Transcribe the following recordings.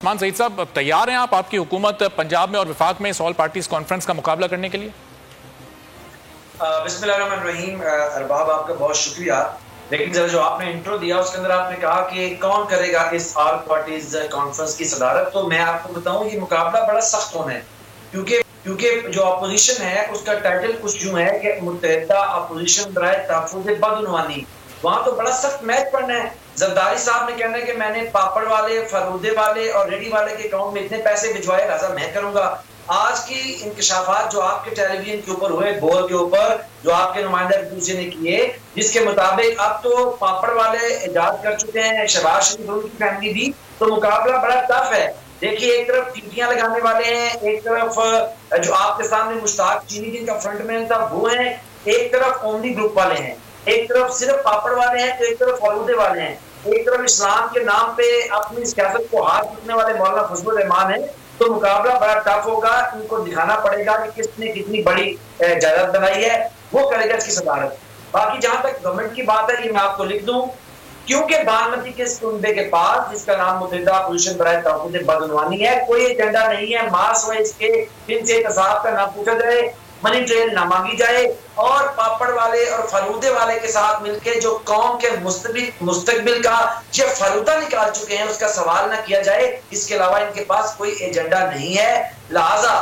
मान सईद साहब, तैयार हैं आप, आपकी हुकूमत पंजाब में और वफाक में इस ऑल पार्टीज कॉन्फ्रेंस का मुकाबला करने के लिए? बिस्मिल्लाहिर्रहमानिर्रहीम। अरबाब, आपका बहुत शुक्रिया। लेकिन जरा जो आपने इंट्रो दिया उसके अंदर आपने कहा कि कौन करेगा इस ऑल पार्टीज कॉन्फ्रेंस की सदारत, तो मैं आपको बताऊं ये मुकाबला बड़ा सख्त होना है, क्योंकि जो अपोजिशन है उसका टाइटल कुछ यूं है कि मुत्तहिदा अपोजिशन बराए तहफ्फुज़ बदउनवानी। वहां तो बड़ा सख्त मैच पड़ना है। जरदारी साहब ने कहना है कि मैंने पापड़ वाले, फरूदे वाले और रेडी वाले के अकाउंट में इतने पैसे भिजवाए, लिहाजा मैं करूंगा। आज की इंकशाफात जो आपके टेलीविजन के ऊपर हुए, बोल के ऊपर जो आपके नुमाइंदा एक दूसरे ने किए, जिसके मुताबिक अब तो पापड़ वाले इजाद कर चुके हैं, शहबाज शरीफ उनकी फैमिली भी, तो मुकाबला बड़ा टफ है। देखिए, एक तरफ टीटियां लगाने वाले हैं, एक तरफ जो आपके सामने मुश्ताक चीनी जिनका फ्रंटमैन था वो है, एक तरफ ओमनी ग्रुप वाले हैं, एक तरफ सिर्फ पापड़ वाले हैं, तो एक तरफ फलूदे वाले हैं, एक तरफ इस्लाम के नाम पे अपनी सियासत को हाथ रखने वाले मौलाना फजलुर रहमान है। तो मुकाबला बड़ा टफ होगा। इनको दिखाना पड़ेगा कि किसने कितनी बड़ी जायदाद बनाई है, वो करेगा इसकी सदारत। बाकी जहां तक गवर्नमेंट की बात है, ये मैं आपको लिख दूं, क्योंकि बागमती के कुंबे के पास जिसका नाम मुत्तहिदा अपोजिशन बराए तहफ्फुज़ बदउनवानी है, कोई एजेंडा नहीं है। मास वाइज के इनसे इंतसाब का ना पूछा जाए, मनी ट्रेल ना मांगी जाए, और पापड़ वाले और फलूदे वाले के साथ मिलकर जो कौम के मुस्तकबिल का ये फलूदा निकाल चुके हैं उसका सवाल ना किया जाए। इसके अलावा इनके पास कोई एजेंडा नहीं है। लिहाजा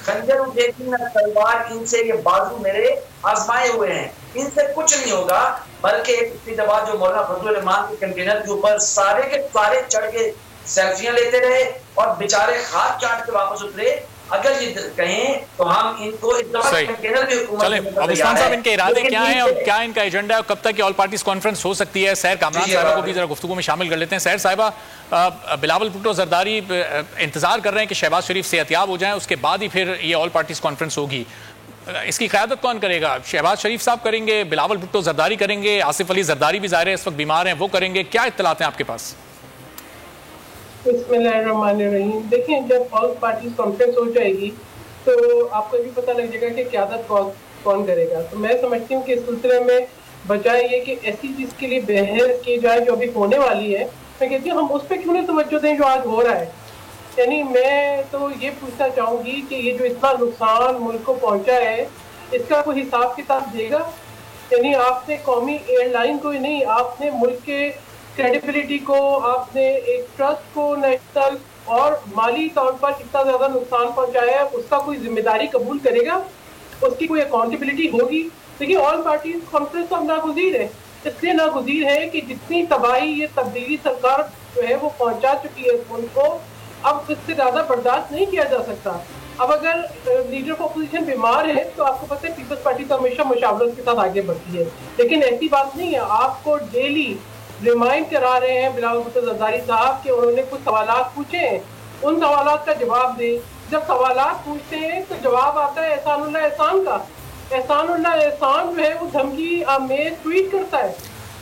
खंजर उठेगी ना तलवार, इनसे ये बाजू मेरे आजमाए हुए हैं, इनसे कुछ नहीं होगा। बल्कि एक पिछली दफा जो मौलाना फजलुर रहमान के कंटेनर के ऊपर सारे के सारे चढ़ के सेल्फियां लेते रहे और बेचारे हाथ चाट के वापस उतरे, अगर ये कहें तो हम इनको इस दफा कंटेनर की हुकूमत चलें। अब उस्मान साहब, इनके इरादे क्या हैं और क्या इनका एजेंडा है, कब तक ये ऑल पार्टीज कॉन्फ्रेंस हो सकती है? सैर कामरान साहबा को भी जरा गुफ्तगू में शामिल कर लेते हैं। सैर साहिबा, बिलावल भुट्टो जरदारी इंतजार कर रहे हैं कि शहबाज शरीफ सेहतियाब हो जाएं, उसके बाद ही फिर ये ऑल पार्टीज कॉन्फ्रेंस होगी। इसकी क़यादत कौन करेगा? शहबाज शरीफ साहब करेंगे, बिलावल भुट्टो जरदारी करेंगे, आसिफ अली जरदारी भी ज़ाहिर है इस वक्त बीमार हैं, वो करेंगे? क्या इत्तलात हैं आपके पास? बिस्मिल्लाहिर्रहमानिर्रहीम। देखिए, जब ऑल पार्टीज कॉन्फ्रेंस हो जाएगी तो आपको भी पता लग जाएगा कि क़यादत कौन करेगा। तो मैं समझती हूँ कि इस सिलसिले में बजाय ये कि ऐसी चीज़ के लिए बहस की जाए जो अभी होने वाली है, मैं कहती हूँ हम उस पर क्यों नहीं तवज्जो दें जो आज हो रहा है। यानी मैं तो ये पूछना चाहूँगी कि ये जो इतना नुकसान मुल्क को पहुँचा है, इसका कोई हिसाब किताब देगा? यानी आपने कौमी एयरलाइन को ही नहीं, आपने मुल्क के क्रेडिबिलिटी को, आपने एक ट्रस्ट को नेशनल और माली तौर पर इतना ज़्यादा नुकसान पहुँचाया है, उसका कोई जिम्मेदारी कबूल करेगा? उसकी कोई अकाउंटेबिलिटी होगी? देखिए, ऑल पार्टीज कॉन्फ्रेंस तो नागुज़ीर है। इसलिए नागुज़ीर है कि जितनी तबाही ये तब्दीली सरकार जो है वो पहुँचा चुकी है मुल्क को, अब इससे ज़्यादा बर्दाश्त नहीं किया जा सकता। अब अगर लीडर ऑफ अपोजिशन बीमार है तो आपको पता है पीपल्स पार्टी तो हमेशा मुशावरत के साथ आगे बढ़ती है, लेकिन ऐसी बात नहीं है। आपको डेली रिमाइंड करा रहे हैं बिलावल भुट्टो जरदारी साहब कि उन्होंने कुछ सवालात पूछे हैं, उन सवालात का जवाब दें। जब सवालात पूछते हैं तो जवाब आता है एहसानुल्लाह एहसान का। एहसानुल्लाह एहसान जो है वो धमकी में ट्वीट करता है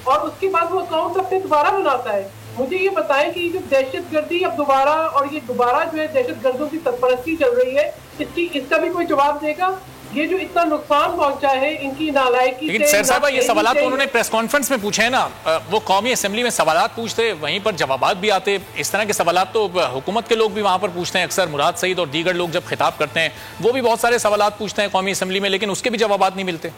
और उसके बाद वो अकाउंट अपने दोबारा बनाता है। मुझे ये बताएं कि जो दहशतगर्दी अब दोबारा और ये दोबारा जो है दहशतगर्दों की सरपरस्ती चल रही है, इसका भी कोई जवाब देगा? ये जो इतना नुकसान पहुंचा है इनकी नालायकी से। लेकिन सैर साहब, ये सवालात तो उन्होंने प्रेस कॉन्फ्रेंस में पूछे हैं ना, वो कौमी असेंबली में सवालात पूछते, वहीं पर जवाबात भी आते। इस तरह के सवालात तो हुकूमत के लोग भी वहां पर पूछते हैं अक्सर। मुराद सईद और दीगर लोग जब खिताब करते हैं वो भी बहुत सारे सवालात पूछते हैं कौमी असेंबली में, लेकिन उसके भी जवाबात नहीं मिलते।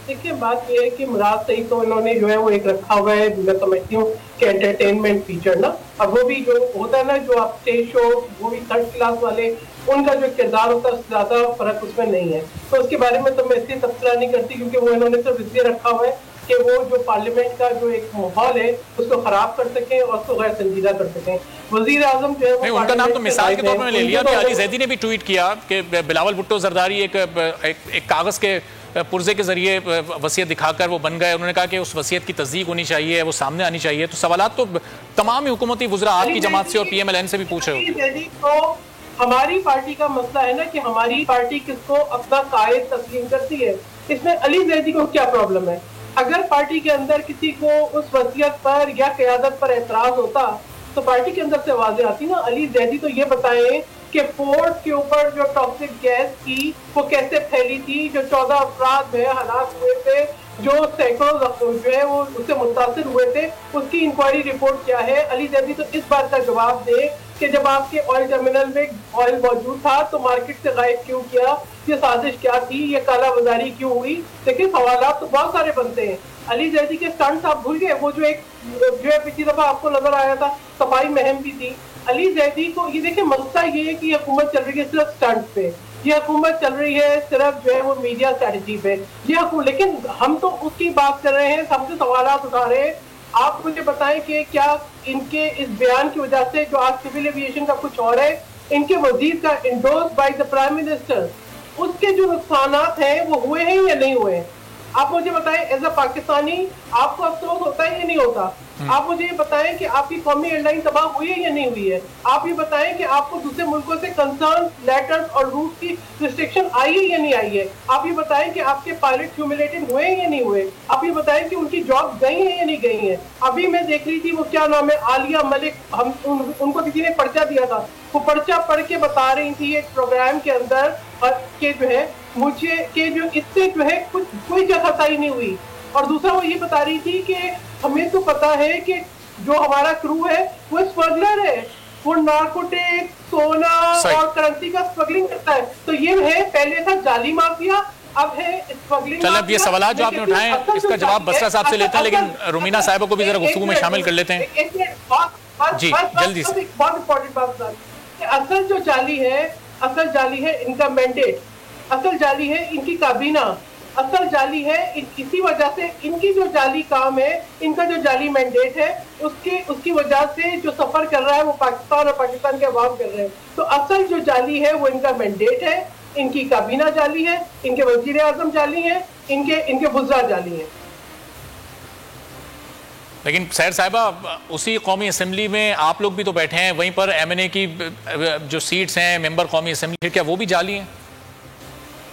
देखिए, बात यह है कि मुराद सही तो इन्होंने जो है वो एक रखा हुआ है, मैं समझती हूँ कि एंटरटेनमेंट फीचर ना। अब वो भी जो होता है ना, जो आप स्टेज शो, वो भी थर्ड क्लास वाले, उनका जो किरदार होता है उससे ज्यादा फर्क उसमें नहीं है। तो उसके बारे में तो मैं इसलिए तबसरा नहीं करती क्योंकि वो इन्होंने सिर्फ इसलिए रखा हुआ है कि वो जो पार्लियामेंट का जो एक माहौल है उसको खराब कर सकें और उसको गैर संजीदा कर सकें। वजीर आजम जो है उनका नाम तो मिसाल के तौर पर ले लिया। अली जैदी ने भी ट्वीट किया कि बिलावल भुट्टो जरदारी एक कागज के पुर्जे के जरिए वसीयत दिखाकर वो बन गए। उन्होंने कहा कि उस वसीयत की तस्दीक होनी चाहिए, वो सामने आनी चाहिए। तो सवालात तो तमाम ही हुकूमती वज़रा आपकी जमात से और PMLN से भी पूछ रहे हो। हमारी पार्टी का मसला है ना कि हमारी पार्टी किसको अपना कायद तस्लीम करती है। इसमें अली जैदी को क्या प्रॉब्लम है? अगर पार्टी के अंदर किसी को उस वसीयत पर या क़यादत पर एतराज होता तो पार्टी के अंदर से आवाजें आती ना। अली जैदी तो ये बताएं कि पोर्ट के ऊपर जो टॉक्सिक गैस थी वो कैसे फैली थी, जो 14 अफराद में हलाक हुए थे, जो सैकड़ों जो है वो उससे मुतासिर हुए थे, उसकी इंक्वायरी रिपोर्ट क्या है। अली जैदी तो इस बात का जवाब दे कि जब आपके ऑयल टर्मिनल में ऑयल मौजूद था तो मार्केट से गायब क्यों किया, ये साजिश क्या थी, ये काला बाजारी क्यों हुई। देखिए सवाल तो बहुत सारे बनते हैं। अली जैदी के स्टंट्स आप भूल गए, वो जो है पिछली दफा आपको नजर आया था, सफाई महम भी थी। अली जैदी को ये देखिए मसला ये है कि हुकूमत चल रही है सिर्फ स्टंट पे, ये हुकूमत चल रही है सिर्फ जो है वो मीडिया स्ट्रेटजी पे, लेकिन हम तो उसकी बात कर रहे हैं, सबसे सवाल उठा रहे हैं। आप मुझे बताएं कि क्या इनके इस बयान की वजह से जो आज सिविल एविएशन का कुछ और है, इनके वजीर का endorse by the prime minister, उसके जो नुकसानात हैं वो हुए हैं या नहीं हुए हैं? आप मुझे बताएं, एज अ पाकिस्तानी आपको अफसोस होता है या नहीं होता? आप मुझे ये बताएं कि आपकी कौमी एयरलाइन तबाह हुई है या नहीं हुई है? आप ये बताएं कि आपको दूसरे मुल्कों से कंसर्न लेटर्स और रूट की रिस्ट्रिक्शन आई है या नहीं आई है? आप ये बताएं कि आपके पायलट ह्यूमिलेटेड हुए हैं या नहीं हुए? आप ये बताएं कि उनकी जॉब गई है या नहीं गई है? अभी मैं देख रही थी वो क्या नाम है, आलिया मलिक, हम उनको किसी ने पर्चा दिया था, वो पर्चा पढ़ के बता रही थी एक प्रोग्राम के अंदर के जो है मुझे के जो इससे जो है कुछ कोई जगहसाई नहीं हुई। और दूसरा वो ये बता रही थी कि हमें तो पता है कि जो हमारा क्रू है वो स्मगलर है, वो नारकोटिक, सोना और करेंसी का स्मगलिंग करता है। तो ये है, पहले था जाली माफिया, अब है स्मगलिंग। चलो अब ये सवाल जो आपने उठाए इसका जवाब बसरा साहब से लेते हैं, लेकिन रुमीना साहिबा को भी जरा गुफ्तगू में शामिल कर लेते हैं। जी जल्दी से। बहुत इंपॉर्टेंट बात, असल जो जाली है, असल जाली है इनका मैंडेट, असल जाली है इनकी काबीना, असल जाली है इसी वजह से इनकी जो जाली काम है, इनका जो जाली मैंडेट है, उसकी वजह से जो सफर कर रहा है वो पाकिस्तान और पाकिस्तान के अवाम कर रहे हैं। तो असल जो जाली है वो इनका मैंडेट है, इनकी काबीना जाली है, इनके वजीर आजम जाली है, इनके वुज़रा जाली है। लेकिन सैर साहिबा, उसी कौमी असम्बली में आप लोग भी तो बैठे हैं, वहीं पर MNA की जो सीट्स हैं मेंबर कौमी असम्बली, फिर क्या वो भी जाली हैं?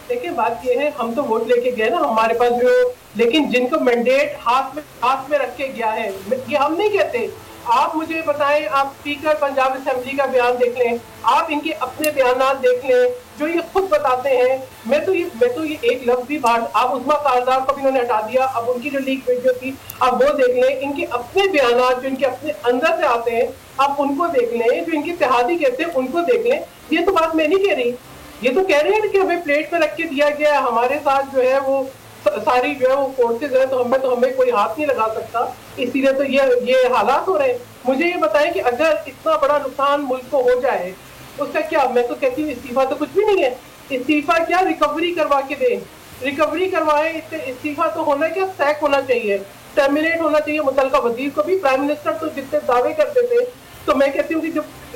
देखिए बात ये है, हम तो वोट लेके गए ना, हमारे पास जो, लेकिन जिनको मैंडेट हाथ में रख के गया है, ये हम नहीं कहते। आप मुझे बताएं, आप स्पीकर पंजाब असेंबली का बयान देख लें, आप इनके अपने बयान देख लें जो ये खुद बताते हैं। मैं तो ये एक लफ्ज भी बाहर, आप उस्मा कारदार को भी इन्होंने हटा दिया, अब उनकी जो लीक वीडियो थी आप वो देख लें, इनके अपने बयान जो इनके अपने अंदर से आते हैं आप उनको देख लें, जो इनके इत्तेहादी कहते हैं उनको देख लें। ये तो बात मैं नहीं कह रही, ये तो कह रहे हैं कि हमें प्लेट पे रख के दिया गया, हमारे साथ जो है वो सारी जो है वो फोर्सेज है, तो हमें कोई हाथ नहीं लगा सकता, इसीलिए तो ये हालात हो रहे हैं। मुझे ये बताएं कि अगर इतना बड़ा नुकसान मुल्क को हो जाए उसका क्या? मैं तो कहती हूँ इस्तीफा तो कुछ भी नहीं है, इस्तीफा क्या, रिकवरी करवा के दें, रिकवरी करवाए। इस्तीफा तो होना क्या, सैक होना चाहिए, टर्मिनेट होना चाहिए मुतल्लिका वजीर को भी। प्राइम मिनिस्टर तो जितने दावे करते थे, तो मैं कहती हूँ कि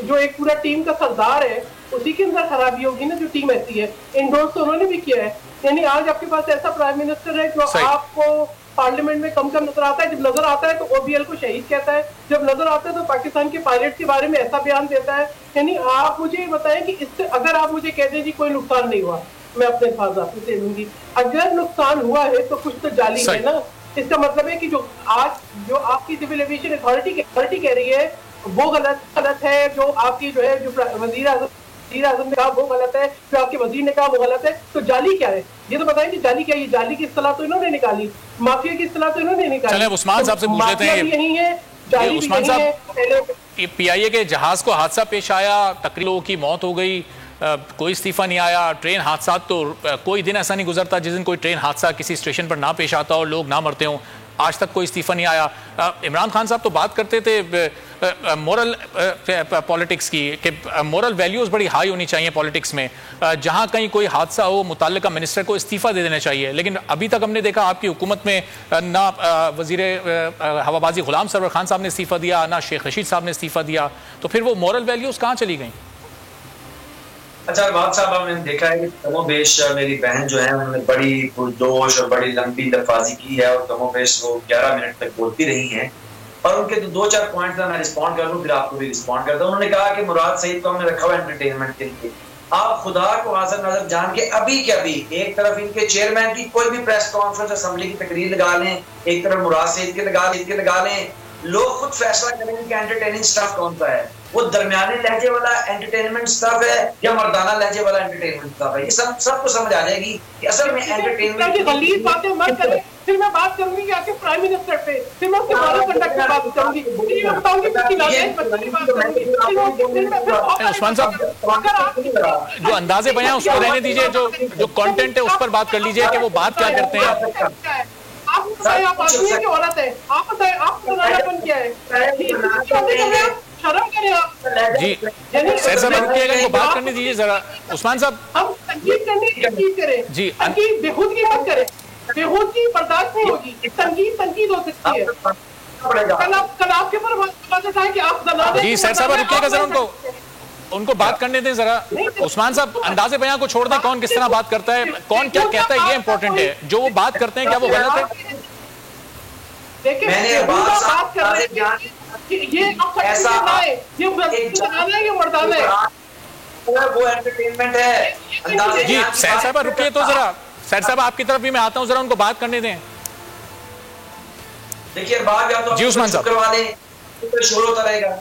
जो एक पूरा टीम का सरदार है उसी के अंदर खराबी होगी ना, जो टीम ऐसी है। इंडोर्स तो उन्होंने भी किया है, यानी आज आपके पास ऐसा प्राइम मिनिस्टर है जो आपको पार्लियामेंट में कम नजर आता है, जब नजर आता है तो OBL को शहीद कहता है, जब नजर आता है तो पाकिस्तान के पायलट के बारे में ऐसा बयान देता है। यानी आप मुझे बताएं कि इससे अगर आप मुझे कह दें जी कोई नुकसान नहीं हुआ, मैं अपने अल्फाज आपको दे दूंगी, अगर नुकसान हुआ है तो कुछ तो जाली है ना। इसका मतलब है कि जो आपकी सिविल एविएशन अथॉरिटी कह रही है वो गलत है, जो आपकी जो है जो वजीर आजम ने कहा वो गलत है, जो आपके वजीर ने कहा वो गलत है, तो जाली क्या है? ये तो बताएं कि जाली क्या है? जाली की इस्तेलाह तो इन्होंने निकाली, माफिया की इस्तेलाह तो इन्होंने निकाली। चले उस्मान साहब से पूछ लेते हैं, यही है जाली, उस्मान साहब, PIA के जहाज को हादसा पेश आया, तकरीबन लोगों की मौत हो गई, कोई इस्तीफा नहीं आया। ट्रेन हादसा तो कोई दिन ऐसा नहीं गुजरता जिस दिन कोई ट्रेन हादसा किसी स्टेशन पर ना पेश आता और लोग ना मरते हों, आज तक कोई इस्तीफा नहीं आया। इमरान खान साहब तो बात करते थे मोरल पॉलिटिक्स की, कि मोरल वैल्यूज़ बड़ी हाई होनी चाहिए पॉलिटिक्स में, जहां कहीं कोई हादसा हो मुतल्लिका मिनिस्टर को इस्तीफा दे देना चाहिए। लेकिन अभी तक हमने देखा आपकी हुकूमत में ना वजीर हवाबाजी गुलाम सरवर खान साहब ने इस्तीफा दिया, ना शेख रशीद साहब ने इस्तीफा दिया, तो फिर वो मोरल वैल्यूज़ कहाँ चली गई? अच्छा बात साहब, हमने देखा है कि कमोबेश मेरी बहन जो है उन्होंने बड़ी पुरजोश और बड़ी लंबी लफाजी की है और कमोबेश वो 11 मिनट तक बोलती रही हैं, और उनके तो 2-4 पॉइंट मैं रिस्पॉन्ड कर लूँ फिर आपको भी रिस्पॉन्ड करता हूँ। उन्होंने कहा कि मुराद सईद को हमने रखा हुआ एंटरटेनमेंट के लिए। आप खुदा को हाजिर नाज़र जान के अभी के अभी एक तरफ इनके चेयरमैन की कोई भी प्रेस कॉन्फ्रेंस असेंबली की तकरीर लगा लें, एक तरफ मुराद सईद के लगा लें, लोग खुद फैसला करेंगे कि एंटरटेनिंग स्टफ कौन सा है, वो दरमियाने लहजे वाला एंटरटेनमेंट स्टफ है या मर्दाना लहजे वाला एंटरटेनमेंट स्टफ है। ये सबको समझ आ जाएगी कि असल में एंटरटेनमेंट गलीज़ बातें मत करें, फिर मैं बात करूंगी कि आपके प्राइम मिनिस्टर पे, फिर मैं उसके बारे कंडक्ट पे बात करूंगी, फिर मैं बताऊंगी कि लालच बच्चे की बात करूंगी। उस्मान साहब, जो अंदाजे बयां उसको रहने दीजिए, जो कंटेंट है उस पर बात कर लीजिए कि वो बात क्या करते हैं। आप बताइए, आप आदमी है कि औरत है? आप बताइए, आपका नानापन क्या है? शर्म करें आप जी। सर साहब रुकिएगा, इनको बात करने दीजिए जरा। उस्मान साहब, हम तनकीद करने की तनकीद करें जी, तनकीद बेखुदगी मत करें, बेखुदगी बर्दाश्त नहीं होगी। तनकीद हो सकती है। कल आपके ऊपर बात उठाए कि आप जी सर साहब रुकिएगा जरा, उनको बात करने दें जरा। उस्मान साहब, अंदाजे बयां को छोड़ दें, कौन किस तरह बात करता है, कौन क्या कहता है, ये इंपॉर्टेंट है। जो वो बात करते हैं क्या वो गलत है? देखिए, मैंने बात कर रहे हैं ये ऐसा ये मर्दाना है, वो एंटरटेनमेंट है। जी सर साहब रुकिए तो जरा, सर साहब आपकी तरफ भी मैं आता हूं, जरा उनको बात करने दें। देखिए बात जी उस्मान साहब करवा दें तो शोर होता रहेगा।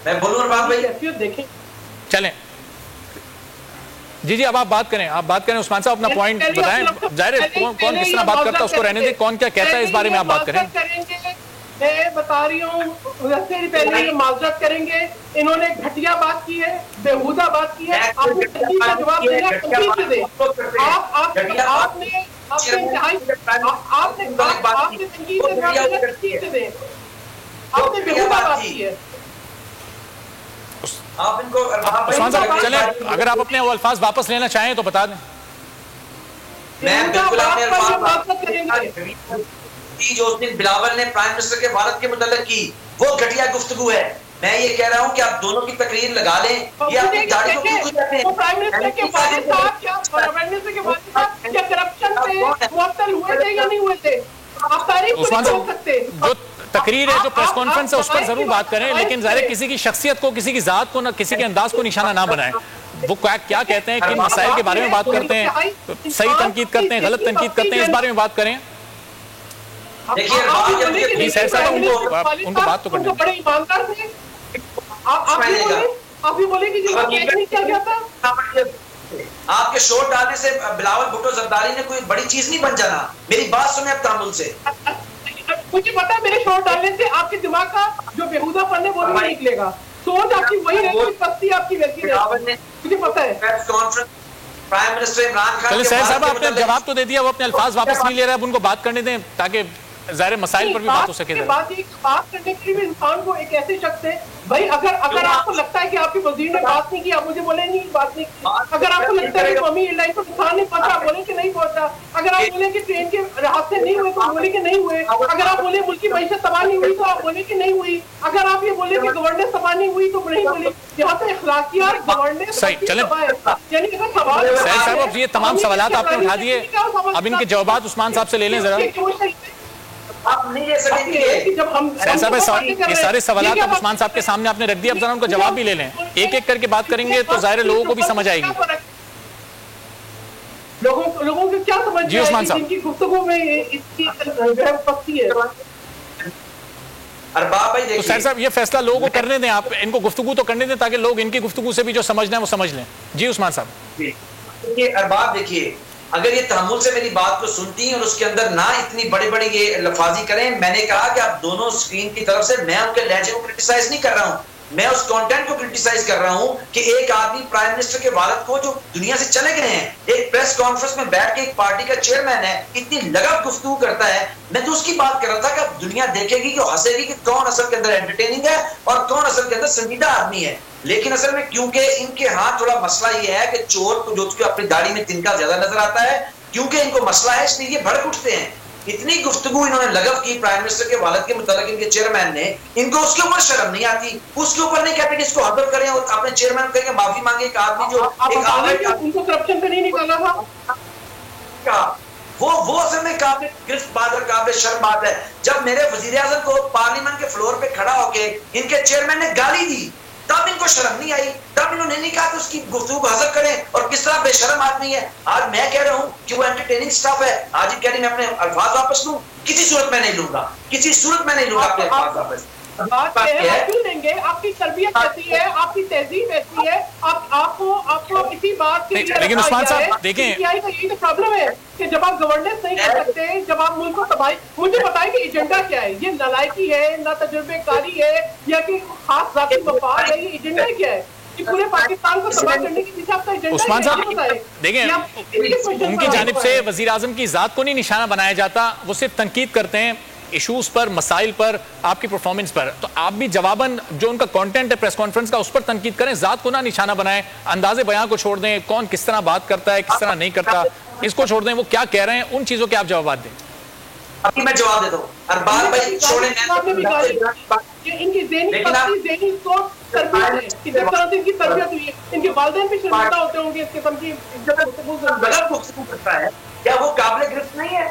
मैं बोलूं और बात भाई देखें, चलें जी जी, अब आप बात करें उस्मान साहब, अपना पॉइंट बताएं। जाहिर है कौन किस तरह बात करता है उसको रहने दें, कौन क्या कहता है इस बारे में आप बात करें। मैं बता रही हूँ, पहले माजरत करेंगे। इन्होंने घटिया बात की है, बेहुदा बात की है। आपने तनकीद का जवाब देना, तनकीद से दें। आपने तनकीद का जवाब देना, तनकीद से दें। आपने बेहुदा बात की है। आप इनको उस्मान साहब चलें, अगर आप अपने वो अल्फाज वापस लेना चाहें तो बता दें। मैं बिल्कुल अपने अल्फाज जो उस दिन बिलावल ने प्राइम मिनिस्टर के भारत के मुतल्लिक की, वो घटिया गुफ्तगू है। मैं ये कह रहा हूँ कि आप दोनों की तकरीर लगा लें। ये अपनी दाढ़ी को क्यों खुजाते हैं? प्राइम मिनिस्टर के वालिद साहब क्या करप्शन पे मुअत्तल हुए थे या नहीं हुए थे? आप तारीफ उस्मान नहीं कर सकते। जो तकरीर है, जो प्रेस कॉन्फ्रेंस है, उस पर जरूर बात करें, लेकिन जाहिर है किसी की शख्सियत को, किसी की जात को, किसी के अंदाज को निशाना ना बनाएं। वो क्या कहते हैं, किन मसाइल के बारे में बात करते हैं, सही तनकीद करते हैं, गलत तनकीद करते हैं, इस बारे में बात करें। देखिए सर साहब उनको बात तो करने बड़े ईमानदार थे। आप भी बोले कि क्या गया था। आपके शोर डालने से बिलावल भुट्टो जरदारी ने कोई बड़ी चीज नहीं बन जाना। मेरी बात सुने अब तामुल से। मुझे पता है मेरे शोर डालने से आपके दिमाग का जो बेहुदा पन है वो नहीं निकलेगा। सोच आपकी वही रहेगी, पत्ती आपकी वैसी रहेगी, मुझे पता है। Press conference prime minister Imran Khan. चलिए सर साहब आपने जवाब तो दे दिया, वो अपने अल्फाज वापस नहीं ले रहा है, अब उनको बात करने दें ताकि ज़ाहिर मसाइल पर भी बात हो सके। बात करने के लिए भी इंसान को एक ऐसे शख्स है भाई, अगर आपको लगता है कि आपके वजीर ने बात नहीं की, आप मुझे बोले नहीं बात नहीं की। अगर आपको लगता है कि कौमी एयरलाइन को नुकसान नहीं पहुंचा, आप बोले कि नहीं पहुंचा। अगर आप बोले कि ट्रेन के हादसे नहीं हुए तो बोले कि नहीं हुए। अगर आप बोले मुल्क की मईशत तबाह नहीं हुई तो आप बोले कि नहीं हुई। अगर आप ये बोले कि गवर्नेंस तबाह नहीं हुई तो नहीं बोले। यहाँ पे अखलाकियात गवर्नेंस यानी सवाल साहब, अब ये तमाम सवाल आपने उठा दिए, अब इनके जवाब उस्मान साहब से ले लें जरा। आप नहीं ले सकेंगे। जब हम ये सारे सवाल अब उस्मान साहब के सामने आपने रख दिया, अब जरा उनको जवाब भी ले लें। एक एक करके बात करेंगे तो जाहिर लोगों को भी समझ आएगी। लोगों को क्या समझ जी उस्मान साहब, इनकी गुफ्तगू में इसकी पक्की है। तो सर साहब ये फैसला लोगों को करने दें, आप इनको गुफ्तगू तो करने दें ताकि लोग इनकी गुफ्तगू से भी जो समझना है वो समझ लें। जी उस्मान साहब। देखिए अरबाब, देखिए अगर ये तहम्मुल से मेरी बात को सुनती हैं और उसके अंदर ना इतनी बड़ी बड़ी ये लफाजी करें। मैंने कहा कि आप दोनों स्क्रीन की तरफ से, मैं उनके लहजे को क्रिटिसाइज नहीं कर रहा हूं, मैं उस कंटेंट को क्रिटिसाइज कर रहा हूं कि एक आदमी प्राइम मिनिस्टर के वालिद को जो दुनिया से चले गए हैं, एक प्रेस कॉन्फ्रेंस में बैठ के एक पार्टी का चेयरमैन है, इतनी लगाव गुफ्तगू करता है। मैं तो उसकी बात कर रहा था कि दुनिया देखेगी कि हंसेगी कि कौन असल के अंदर एंटरटेनिंग है और कौन असल के अंदर संजीदा आदमी है। लेकिन असल में क्योंकि इनके हाथ थोड़ा मसला ये है कि चोर को जो अपनी दाढ़ी में तिनका ज्यादा नजर आता है, क्योंकि इनको मसला है इसलिए ये भड़क उठते हैं। इतनी गुफ्तगू इन्होंने लगव की प्राइम मिनिस्टर के वालिद के मुतालिक इनके चेयरमैन ने, इनको उसके ऊपर शर्म नहीं आती, उसके ऊपर नहीं कहते कि इसको हदर करें और अपने चेयरमैन कहेंगे माफी मांगे। एक आदमी जो उनको करप्शन पे नहीं निकाला था, वो असल में काबिल गिरफ्त बात है, काबिल शर्म बात है। जब मेरे वजीर आज़म को पार्लियामेंट के फ्लोर पे खड़ा होके इनके चेयरमैन ने गाली दी, तब इनको शर्म नहीं आई, तब इन्होंने नहीं कहा कि उसकी गुफ्तगू को हज़फ करें और किस तरह बेशर्म आदमी है। आज मैं कह रहा हूं कि वो एंटरटेनिंग स्टफ है। आज ही कह रही मैं अपने अल्फाज वापस लूं, किसी सूरत में नहीं लूंगा, किसी सूरत में नहीं लूंगा अपने अल्फाज वापस। बात है, आप क्यों लेंगे? आपकी तरबियत ऐसी है, आपकी तहजीब ऐसी है, आपको इसी बात के लिए, लेकिन उस्मान साहब देखें, यही तो प्रॉब्लम है कि जब आप गवर्नेंस नहीं कर सकते, जब आप मुल्क को तबाही, मुझे बताएं कि एजेंडा क्या है? ये नालायकी है, ना तजुर्बेकारी है, या कि खास जाती मफाद है? ये एजेंडा क्या है? पूरे पाकिस्तान को तबाह करने की पीछे आपका एजेंडा? उस्मान साहब देखें, उनकी जानिब से वजीर आजम की जात को नहीं निशाना बनाया जाता, वो सिर्फ तनकीद करते हैं इशूज पर, मसाइल पर, आपकी परफॉर्मेंस पर। तो आप भी जवाबन जो उनका कंटेंट है प्रेस कॉन्फ्रेंस का, उस पर तनकीद करें, जात को ना निशाना बनाएं, अंदाजे बयां को छोड़ दें, कौन किस तरह बात करता है, किस तरह नहीं करता, इसको छोड़ दें। वो क्या कह रहे हैं, उन चीजों के आप जवाब दें। अभी मैं जवाब देता हूँ। अरबाज भाई छोड़ें, इनकी ज़हनी सोच तरबियत है कि जिस तरह से इनकी तरबियत हुई है, इनके वालिदैन भी शर्मिंदा होते होंगे इस किस्म की गलत गुफ्तगू करता है। क्या वो काबिल गिरफ्त नहीं है?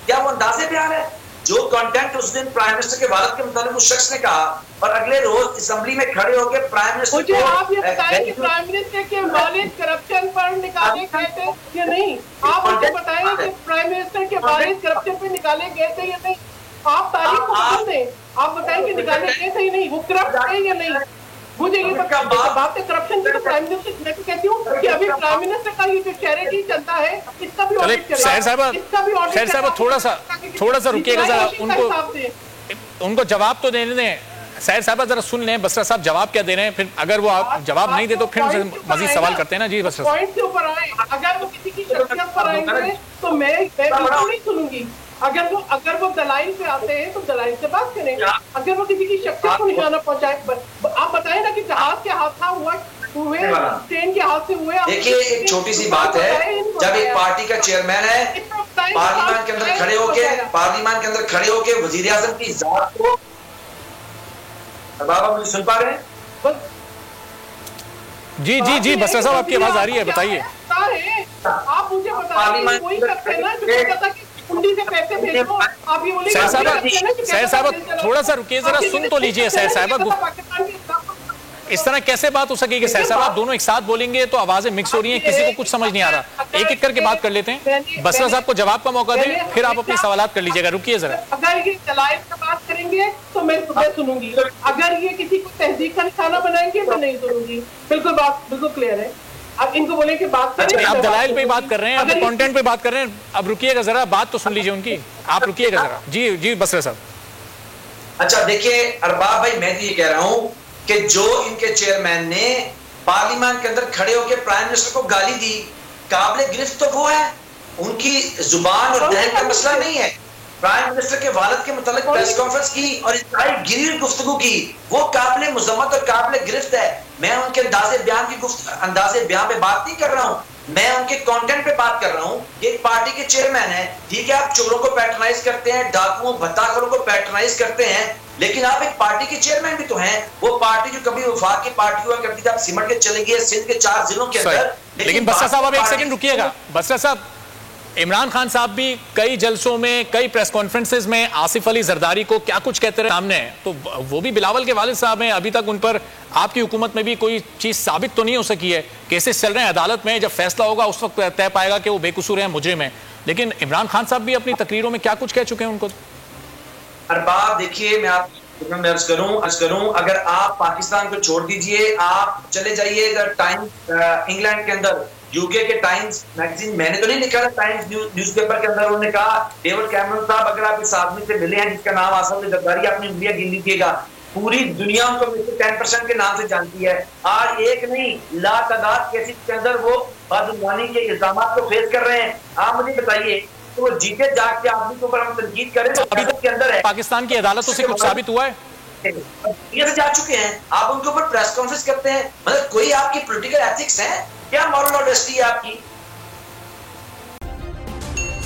क्या वो अंदाजे बयान है? जो कंटेंट उस दिन प्राइम मिनिस्टर के वालिद के मुताबिक उस शख्स ने कहा और अगले रोज असेंबली में खड़े होकर प्राइम मिनिस्टर मुझे आप ये बताएं कि प्राइम मिनिस्टर के वालिद करप्शन पर निकाले गए थे या नहीं? आप मुझे बताएं कि प्राइम मिनिस्टर के वालिद करप्शन पर निकाले गए थे या नहीं? आप तारीख को बता दें, आप बताएं कि निकाले गए थे या नहीं, वो करप्ट है या नहीं? मुझे ये बात है करप्शन की, तो प्राइम मिनिस्टर, मैं तो कहती हूँ कि अभी प्राइम मिनिस्टर का ये जो चैरिटी चलता है, इसका भी ऑडिट करें। शहर साहब थोड़ा सा रुकिएगा जरा, उनको जवाब तो देने दें। सैर साहब जरा सुन लें बसरा साहब जवाब क्या दे रहे हैं, फिर अगर वो आप जवाब नहीं दे तो फिर मजीद सवाल करते हैं ना। जी बसरा पॉइंट के ऊपर आए, अगर वो किसी की शख्सियत पर आएंगे तो मैं बिल्कुल नहीं सुनूंगी। अगर वो दलाइल पे आते हैं तो दलाइल से बात करें। अगर वो किसी की शख्सियत को निशाना पहुंचाए, आप बताएं ना कि जहाज के हादसा हुआ, ट्रेन के हादसे हुए। देखिए एक छोटी सी बात है, जब एक पार्टी का चेयरमैन है पार्लियामेंट के अंदर खड़े होके वजीर आजम की जात को, बाबा मुझे सुन पा रहे हैं? जी बसरा साहब आपकी आवाज आ रही है, बताइए। आप मुझे बताइए, वही करते हैं ना जो कहता कि कुंडी से पैसे भेजो, आप ये बोलेंगे। सैर साहब थोड़ा सा रुकिए, जरा सुन तो लीजिए। सैर साहब इस तरह कैसे बात हो सकेगी? सैर साहब आप दोनों एक साथ बोलेंगे तो आवाजें मिक्स हो रही हैं, किसी को कुछ समझ नहीं आ रहा। एक एक करके बात कर लेते हैं। बसरा साहब को जवाब का मौका दें, फिर आप अपने सवालात कर लीजिएगा। रुकिए जरा। अगर ये दलाइल से बात करेंगे तो मैं सुबह सुनूंगी, अगर ये किसी को तहजीब का निशाना बनाएंगे तो नहीं सुनूंगी। बात बिल्कुल क्लियर है। अब इनको बोले कि बात करें, आप दलाइल पे बात कर रहे हैं, आप कंटेंट पे बात कर रहे हैं। अब रुकिएगा जरा, बात तो सुन लीजिए उनकी, आप रुकिएगा जरा। जी बसरा साहब। अच्छा देखिए अरबाब भाई, मैं तो ये कह रहा हूँ कि जो इनके चेयरमैन ने पार्लियामेंट के अंदर खड़े होकर प्राइम मिनिस्टर को गाली दी, काबिल गिरफ्त तो वो है, उनकी जुबान और दहन का मसला नहीं है। प्राइम मिनिस्टर के वालिद के मुतालिक प्रेस कॉन्फ्रेंस की और इंतहाई गिरी हुई गुफ्तगू की, वो काबिल मुज़म्मत और काबिल गिरफ्त है। मैं उनके अंदाजे बयान पे बात नहीं कर रहा हूँ, मैं उनके कंटेंट पे बात कर रहा हूँ। एक पार्टी के चेयरमैन है, ठीक है, आप चोरों को पैट्रनाइज करते हैं, डाकुओं भत्ताखोरों को पैट्रनाइज करते हैं, लेकिन आप एक पार्टी के चेयरमैन भी तो हैं। वो पार्टी जो कभी वफाक की पार्टी हुआ करती थी, आप सिमट के चले गए सिंध के 4 जिलों के अंदर। लेकिन बसरा साहब आप एक सेकंड रुकिएगा। बसरा साहब, इमरान खान साहब भी कई जलसों में, कई प्रेस कॉन्फ्रेंसेज में आसिफ अली जरदारी को क्या कुछ कहते रहे सामने, तो वो भी बिलावल के वालिद साहब हैं। अभी तक उन पर आपकी हुकूमत में भी कोई चीज साबित तो नहीं हो सकी है। केसेस चल रहे हैं अदालत में, जब फैसला होगा उस वक्त तय पाएगा कि वो बेकसूर हैं, मुजरिम हैं। लेकिन इमरान खान साहब भी अपनी तकरीरों में क्या कुछ कह चुके हैं उनको। अरबाब देखिए, मैं आप अर्ज करूं, अगर आप पाकिस्तान को छोड़ दीजिए, आप चले जाइए टाइम्स इंग्लैंड के अंदर, यूके के टाइम्स मैगजीन, मैंने तो नहीं लिखा था, टाइम्स न्यूज़पेपर के अंदर उन्होंने कहा, डेविड कैमरन साहब अगर आप इस आदमी से मिले हैं जिसका नाम आसिफ अली जरदारी, आपने इंडिया गिन लीजिएगा, पूरी दुनिया उनको 10% के नाम से जानती है। आज एक नहीं लातादाद केसेस के अंदर वो बदगुमानी के इल्जामात को फेस कर रहे हैं। आप मुझे बताइए, तो जीते जाग के आदमी के ऊपर हम तनकीद करें तो अभी तक के अंदर है। पाकिस्तान की अदालतों से कुछ साबित हुआ है? ये जा चुके हैं, आप उनके ऊपर प्रेस कॉन्फ्रेंस करते हैं। मतलब कोई आपकी पॉलिटिकल एथिक्स है क्या? मॉरल ऑनेस्टी है आपकी?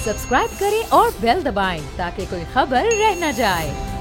सब्सक्राइब करें और बेल दबाएं ताकि कोई खबर रह न जाए।